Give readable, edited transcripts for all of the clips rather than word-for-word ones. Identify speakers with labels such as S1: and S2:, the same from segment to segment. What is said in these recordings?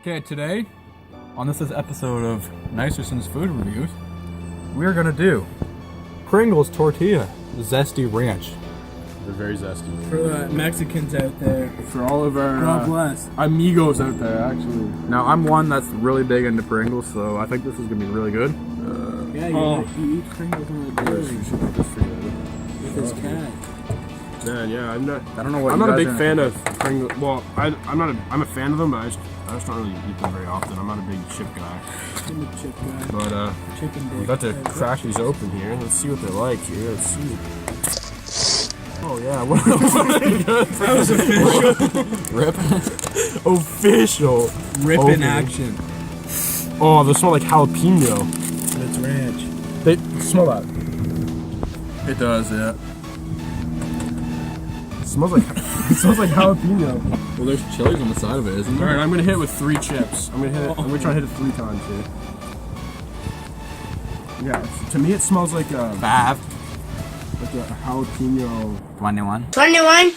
S1: Okay, today, on this episode of Nicerson's Food Reviews, we're gonna do Pringles Tortilla Zesty Ranch.
S2: They're very zesty.
S3: For the Mexicans out there.
S2: For all of our
S3: God bless.
S2: amigos out there, actually.
S1: Now, I'm one that's really big into Pringles, so I think this is gonna be really good.
S3: Yeah, he eats Pringles on the daily with his cat.
S2: Man, yeah, I'm not.
S1: I don't know what
S2: I'm
S1: you
S2: not a
S1: guys
S2: big fan of Pringles. Well, I'm a fan of them, but I just don't really eat them very often. I'm not a big chip guy.
S3: I'm a chip guy.
S2: But
S3: Chicken
S2: I'm
S3: dick.
S2: about to crack these open here. Let's see what they're like here. Let's see. Oh yeah, what
S3: That was official.
S1: Rip.
S2: official.
S3: Rip in
S2: Open.
S3: action.
S2: Oh, they smell like jalapeno.
S3: It's ranch.
S2: They smell that.
S1: It does, yeah.
S2: It smells like jalapeno.
S1: Well, there's chilies on the side of it, isn't
S2: All
S1: there?
S2: right, I'm gonna hit it with 3 chips. I'm gonna try to hit it 3 times here. Yeah, to me it smells like a
S1: 5.
S2: jalapeno.
S1: 21.
S4: 21.
S2: Like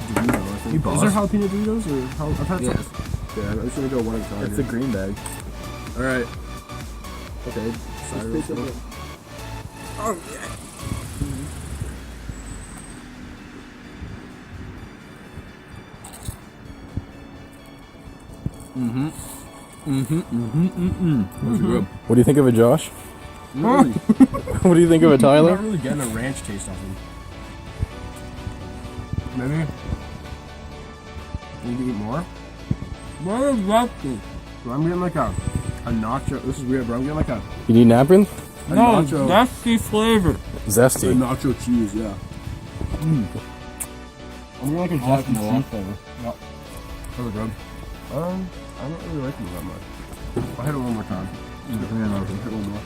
S2: Dorito, I think.
S1: You boss.
S2: Is there jalapeno Doritos or I've had
S1: Yes.
S2: some. Yeah, I'm just gonna go one at a time.
S1: It's the green bag.
S2: All right. Okay.
S3: Oh, yeah.
S1: What do you think of it, Josh? What do you think of it,
S2: I'm
S1: Tyler?
S2: not really getting a ranch taste off them. Maybe. Need to eat more?
S3: What is that?
S2: So I'm getting like a nacho. This is weird, but I'm getting like a
S1: You need napkins?
S2: A
S3: No,
S2: nacho.
S3: that's the flavor.
S2: a
S1: Zesty.
S2: nacho cheese, yeah. I'm getting like a zesty cheese flavor. Yep.
S1: Really good.
S2: I don't really like them that much. I'll hit it one more time. Hit one more.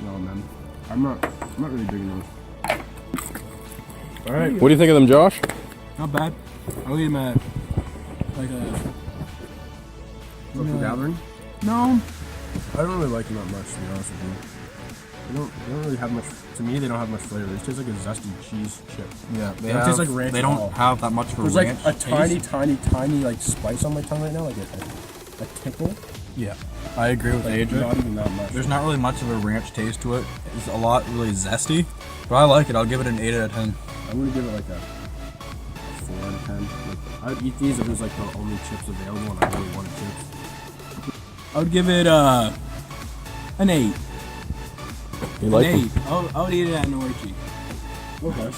S2: No, man. I'm not really digging those. All right.
S1: What do you think of them, Josh?
S3: Not bad. I'll eat them at like a...
S2: Local gathering?
S3: No.
S2: I don't really like them that much, to be honest with you. They don't really have much. To me, they don't have much flavor. They taste like a zesty cheese chip.
S1: Yeah,
S2: They don't taste like ranch
S1: They
S2: at all.
S1: don't have that much for
S2: There's
S1: ranch.
S2: like a
S1: taste.
S2: tiny like spice on my tongue right now, like a tickle.
S1: Yeah, I agree with
S2: Like
S1: AJ.
S2: not even that much.
S1: There's not really much of a ranch taste to it. It's a lot really zesty, but I like it. I'll give it an 8 out of 10.
S2: I'm gonna give it like a 4 out of 10. Like, I'd eat these if it was like the only chips available and I really wanted chips.
S3: I would give it an 8.
S1: You
S3: An
S1: like
S3: 8.
S1: them?
S3: I would eat it at an orgy.
S2: Okay. Alright.